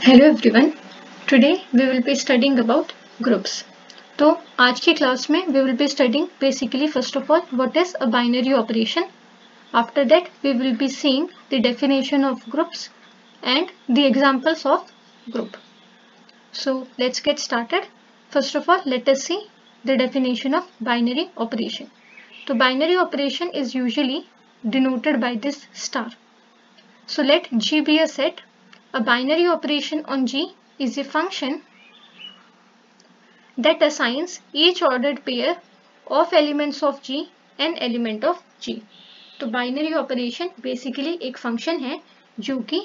Hello everyone. Today we will be studying about groups. तो आज की क्लास में we will be studying basically first of all what is a binary operation. After that we will be seeing the definition of groups and the examples of group. So let's get started. First of all let us see the definition of binary operation. So binary operation is usually denoted by this star. So let G be a set. A binary operation on G is a function that assigns each ordered pair of elements of G an element of G. तो binary operation basically एक function है जो कि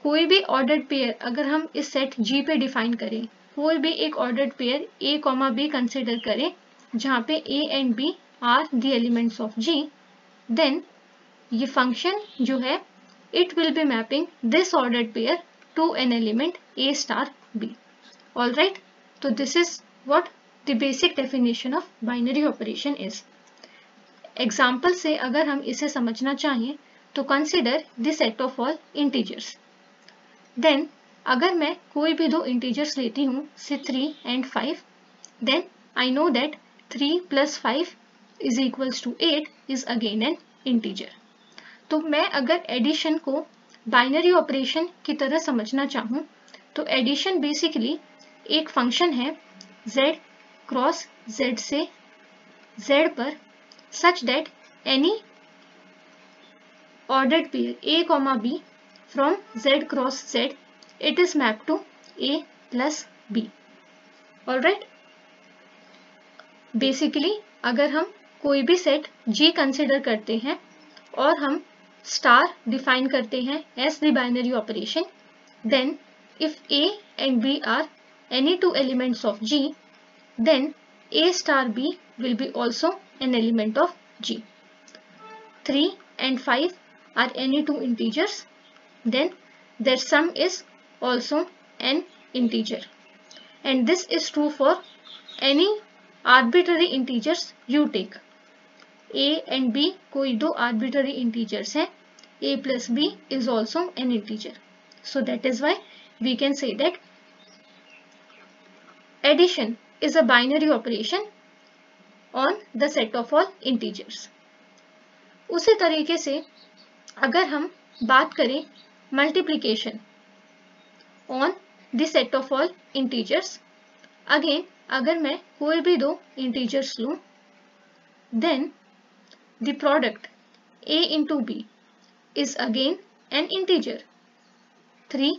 कोई भी ordered pair अगर हम इस सेट G पे डिफाइन करें, कोई भी एक ordered pair A, B consider करें जहाँ पे A and B are the elements of G, then ये फंक्शन जो है it will be mapping this ordered pair to an element A star B. Alright, so this is what the basic definition of binary operation is. Example से अगर हम इसे समझना चाहें तो consider the set of all integers. Then अगर मैं कोई भी दो integers लेती हूँ से 3 and 5, then I know that 3 plus 5 is equals to 8 is again an integer. तो मैं अगर एडिशन को बाइनरी ऑपरेशन की तरह समझना चाहूँ तो एडिशन बेसिकली एक फंक्शन है z क्रॉस z से z पर such that any ordered pair a, b from z cross z it is map to a plus b. Alright, basically अगर हम कोई भी सेट G कंसिडर करते हैं और हम स्टार डिफाइन करते हैं as the binary operation, then if A and B are any two elements of G, then A star B will be also an element of G. 3 and 5 are any two integers, then their sum is also an integer, and this is true for any arbitrary integers you take. A and B कोई दो arbitrary integers हैं, A plus B is also an integer. So that is why we can say that addition is a binary operation on the set of all integers. उसी तरीके से अगर हम बात करें multiplication on the set of all integers, again अगर मैं कोई भी दो integers लूँ, then the product A into B is again an integer. 3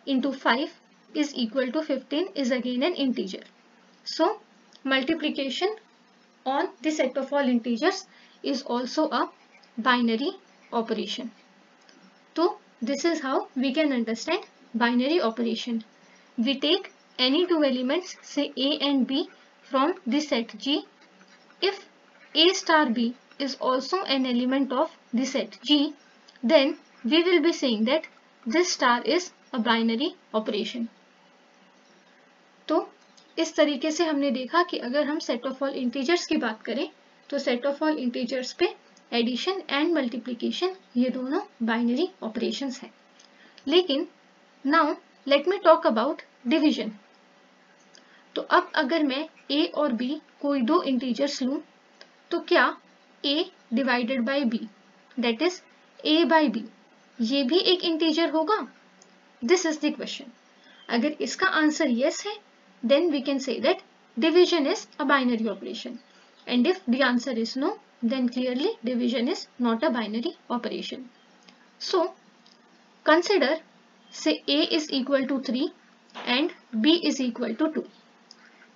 into 5 is equal to 15 is again an integer. So multiplication on the set of all integers is also a binary operation. So this is how we can understand binary operation. We take any two elements, say A and B, from the set G. If A star B is also an element of the set G, then we will be saying that this star is a binary operation. तो इस तरीके से हमने देखा कि अगर हम set of all integers की बात करें तो set of all integers पे addition and multiplication ये दोनों binary operations हैं. लेकिन now let me talk about division. तो अब अगर मैं A और B कोई दो integers लूँ तो क्या A divided by B, that is A by B, ये भी एक इंटीजर होगा? This is the question. अगर इसका आंसर yes है, then we can say that division is a binary operation. And if the answer is no, then clearly division is not a binary operation. So consider, say A is equal to 3 and B is equal to 2.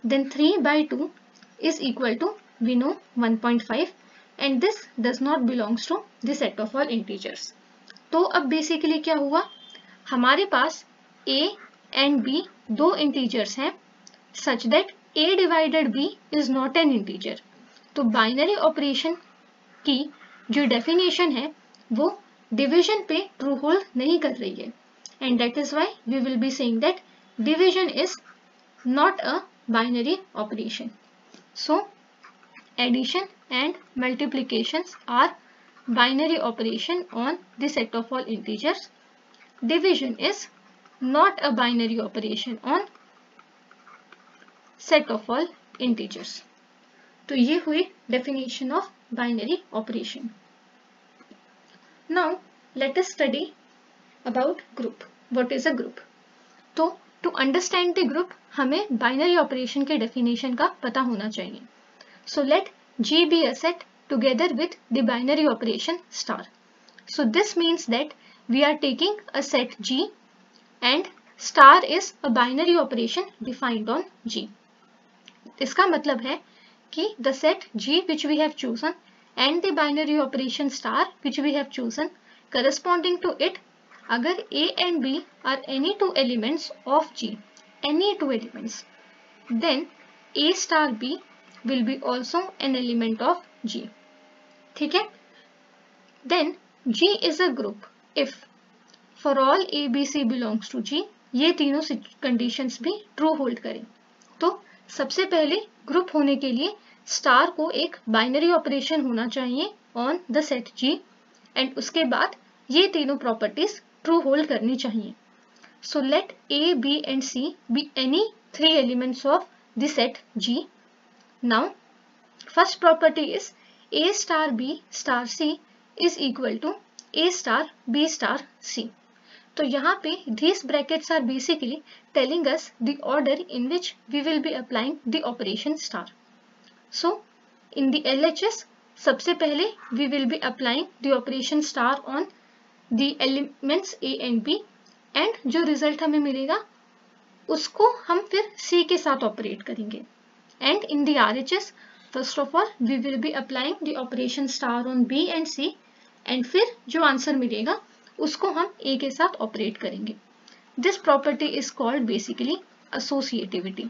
Then 3 by 2 is equal to, we know, 1.5. and this does not belongs to the set of all integers. तो अब basically क्या हुआ, हमारे पास A and B दो integers हैं such that A divided B is not an integer. तो binary operation की जो डेफिनेशन है वो डिवीजन पे ट्रू होल्ड नहीं कर रही है, and that is why we will be saying that division is not a binary operation. So addition and multiplications are binary operation on the set of all integers. Division is not a binary operation on set of all integers. तो ये हुई definition of binary operation. Now let us study about group. What is a group? तो to understand the group हमें binary operation के definition का पता होना चाहिए. So let G be a set together with the binary operation star. So this means that we are taking a set G and star is a binary operation defined on G. इसका मतलब है कि the set G which we have chosen and the binary operation star which we have chosen corresponding to it, अगर A and B are any two elements of G, any two elements, then A star B will be also an element of G. ठीक है? Then G is a group if for all A, B, C belongs to G, ये तीनों conditions भी true hold करें. तो सबसे पहले group होने के लिए स्टार को एक बाइनरी ऑपरेशन होना चाहिए on the set G and उसके बाद ये तीनों प्रॉपर्टीज ट्रू होल्ड करनी चाहिए. So let A, B and C be any three elements of the set G. Now, first property is A star B star C is equal to A star B star C. तो यहाँ पे these brackets are basically telling us the order in which we will be applying the operation star. So, in the LHS, सबसे पहले we will be applying the operation star on the elements A and B and जो result हमें मिलेगा उसको हम फिर C के साथ ऑपरेट करेंगे. And in the RHS, first of all, we will be applying the operation star on B and C, and फिर जो आंसर मिलेगा उसको हम A के साथ ऑपरेट करेंगे. This property is called basically associativity.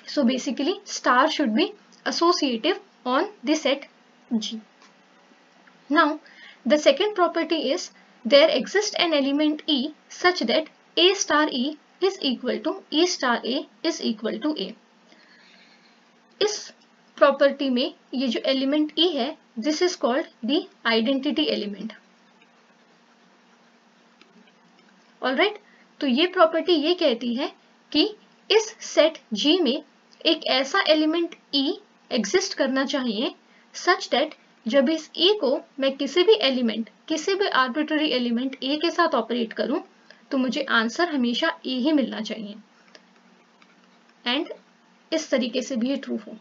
So basically, star should be associative on the set G. Now, the second property is there exists an element E such that A star E is equal to E star A is equal to A. इस property में ये जो element E है, this is called the identity element. Alright, तो ये property ये कहती है कि इस सेट G में एक ऐसा एलिमेंट E एग्जिस्ट करना चाहिए सच दैट जब इस E को मैं किसी भी एलिमेंट, किसी भी आर्बिट्ररी एलिमेंट A के साथ ऑपरेट करूं तो मुझे आंसर हमेशा A ही मिलना चाहिए एंड इस तरीके से भी ये ट्रू हो.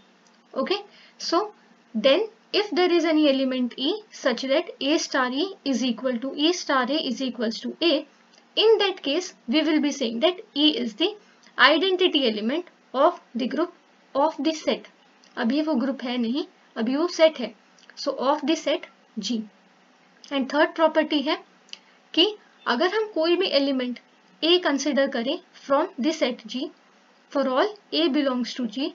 Okay, so then if there is any element E such that A star E is equal to E star A is equals to A, in that case we will be saying that E is the identity element of the group of the set. अभी वो group है नहीं, अभी वो set है. So of the set G. And third property है कि अगर हम कोई भी एलिमेंट A कंसिडर करें from the set G, for all A belongs to G,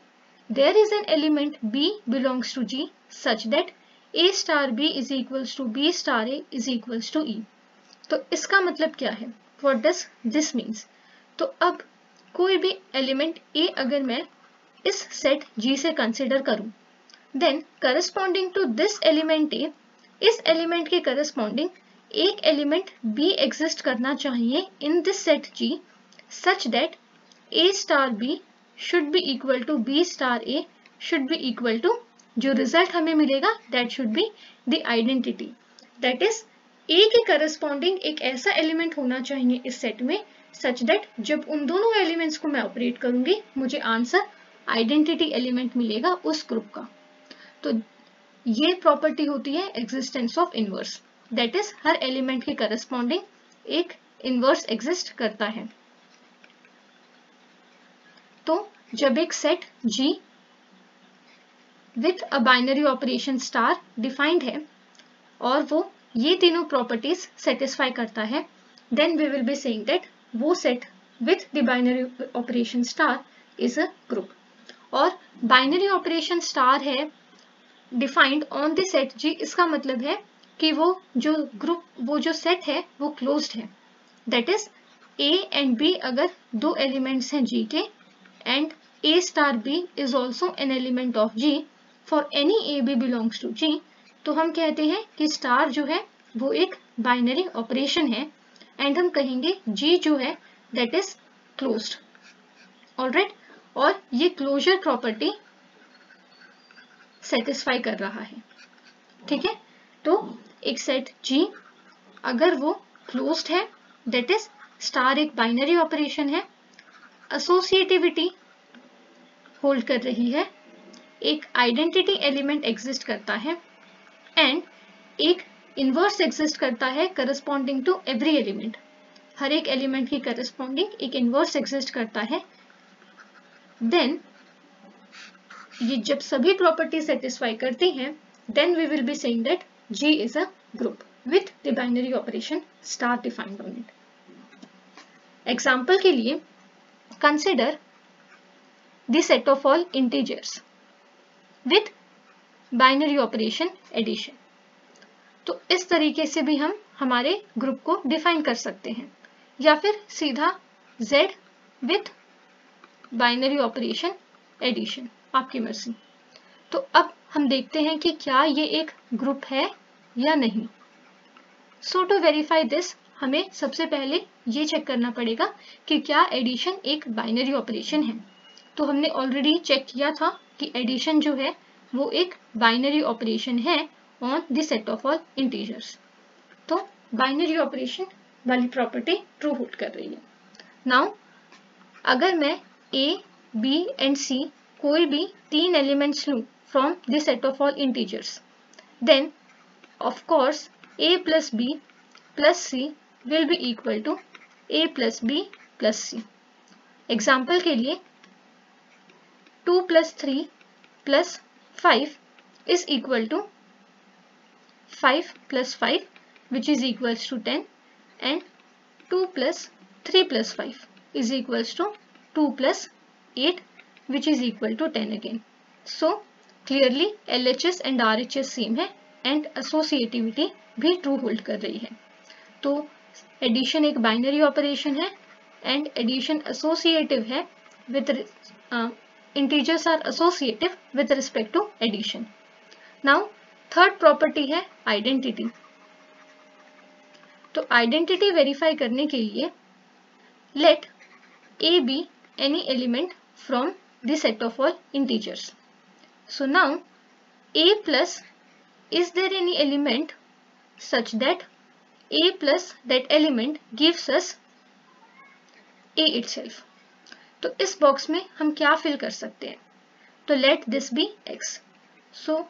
there is an element B belongs to G such that A star B is equals to B star A is equals to E. तो इसका मतलब क्या है? What does this means? तो अब कोई भी element A अगर मैं इस सेट G से कंसिडर करूं, then corresponding to this element A, इस एलिमेंट के corresponding एक एलिमेंट B एग्जिस्ट करना चाहिए in this set G such that A star B should be equal to B star A should be equal to, जो result हमें मिलेगा that should be the identity. That is, A के corresponding एक ऐसा element होना चाहिए इस set में such that जब उन दोनों एलिमेंट्स को मैं ऑपरेट करूंगी मुझे आंसर आइडेंटिटी एलिमेंट मिलेगा उस ग्रुप का. तो ये प्रॉपर्टी होती है existence of inverse. That is हर एलिमेंट के करस्पॉन्डिंग एक इनवर्स एग्जिस्ट करता है. तो जब एक set G with a binary operation star defined है और वो ये तीनों प्रॉपर्टीज सेटिस्फाई करता है, then we will be saying that वो set with the binary operation star is a group. और बाइनरी ऑपरेशन स्टार है defined on the set G, इसका मतलब है कि वो जो ग्रुप, वो जो सेट है वो क्लोज्ड है. That is A and B अगर दो एलिमेंट्स हैं G के and A star B is also an element of G for any A B belongs to G, तो हम कहते हैं कि स्टार जो है वो एक बाइनरी ऑपरेशन है एंड हम कहेंगे G जो है दैट इज क्लोज्ड। ऑलराइट, और ये क्लोजर प्रॉपर्टी सेटिस्फाई कर रहा है। ठीक है, तो एक सेट G अगर वो क्लोज्ड है दैट इज स्टार एक बाइनरी ऑपरेशन है, एसोसिएटिविटी होल्ड कर रही है, एक आइडेंटिटी एलिमेंट एग्जिस्ट करता है एंड एक इनवर्स एग्जिस्ट करता है करस्पॉन्डिंग टू एवरी एलिमेंट। हर एक एलिमेंट की करस्पॉन्डिंग एक इनवर्स एग्जिस्ट करता है। देन ये जब सभी प्रॉपर्टी सेटिस्फाई करती हैं then we will be saying that G is a group with the binary operation star defined on it. Example के लिए consider the set of all integers with binary operation addition. तो इस तरीके से भी हम हमारे ग्रुप को डिफाइन कर सकते हैं, या फिर सीधा Z with binary operation addition, आपकी मर्जी। तो अब हम देखते हैं कि क्या ये एक ग्रुप है या नहीं। सो टू वेरीफाई दिस हमें सबसे पहले ये चेक करना पड़ेगा कि क्या एडिशन एक बाइनरी ऑपरेशन है। तो हमने ऑलरेडी चेक किया था कि एडिशन जो है वो एक बाइनरी ऑपरेशन है on the set of all integers. तो बाइनरी ऑपरेशन वाली प्रॉपर्टी ट्रू होल्ड कर रही है। नाउ अगर मैं A, B एंड C कोई भी 3 एलिमेंट्स लूं from the set of all integers, then of course A plus B plus C will be equal to A plus B plus C. Example के लिए 2 plus 3 plus 5 is equal to 5 plus 5 which is equals to 10 and 2 plus 3 plus 5 is equals to 2 plus 8 which is equal to 10 again. So clearly LHS and RHS same है and associativity भी true hold कर रही है। तो addition एक binary operation है and addition associative है with integers are associative with respect to addition. Now third property है आइडेंटिटी। तो आइडेंटिटी वेरीफाई करने के लिए let A be any element from the set of all integers. So now A plus, is there any element such that A plus that element gives us A itself? तो इस box में हम क्या fill कर सकते हैं? तो let this be X. So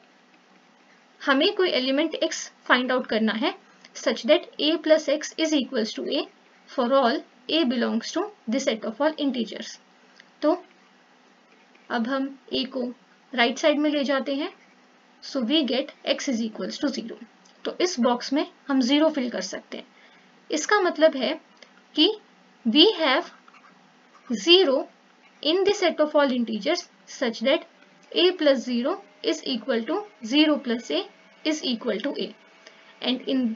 हमें कोई एलिमेंट X फाइंड आउट करना है such that A plus X is equals to A for all A belongs to the set of all integers. तो अब हम A को राइट साइड में ले जाते हैं, so we get X is equals to 0. तो इस बॉक्स में हम 0 फिल कर सकते हैं। इसका मतलब है कि we have 0 in the set of all integers such that A plus 0 is equal to 0 plus A is equal to A. And in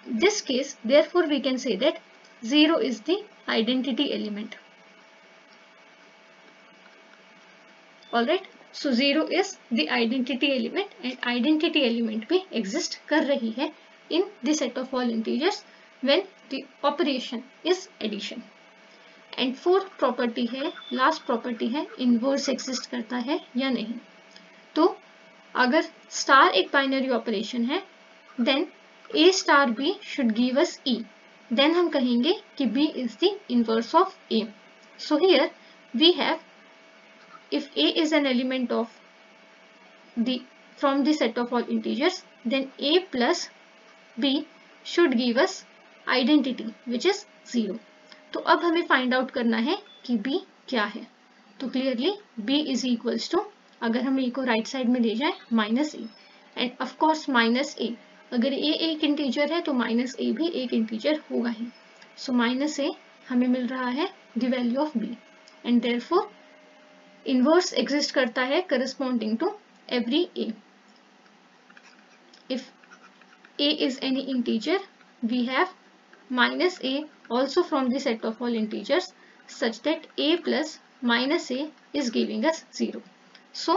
this case, therefore we can say that 0 is the identity element. Alright, so 0 is the identity element and identity element भी exist कर रही है in the set of all integers when the operation is addition. And fourth property है, last property है, inverse exist करता है या नहीं। तो अगर star एक binary operation है then A star B should give us E. Then हम कहेंगे कि B is the inverse of A. So here we have, if A is an element of from the set of all integers, then A plus B should give us identity which is 0. तो अब हमें find out करना है कि B क्या है। तो clearly B is equals to, अगर हम A को right side में ले जाएं, minus A. And of course minus A, अगर A एक इंटीजर है तो माइनस A भी एक इंटीजर होगा ही। सो माइनस A हमें मिल रहा है the value of B and therefore inverse exist करता है corresponding to every A. If A is any integer we have minus A also from the set of all integers such that A plus minus A is giving us 0. So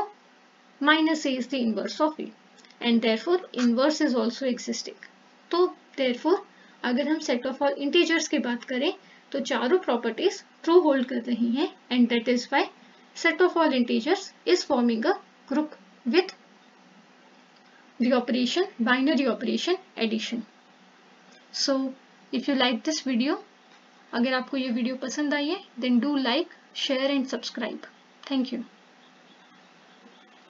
minus A is the inverse of A. and therefore inverse is also existing. तो therefore अगर हम set of all integers की बात करें तो चारों properties true hold कर रही हैं, and that is why set of all integers is forming a group with the operation binary operation addition. So if you like this video, अगर आपको ये वीडियो पसंद आई है then do like, share and subscribe. Thank you.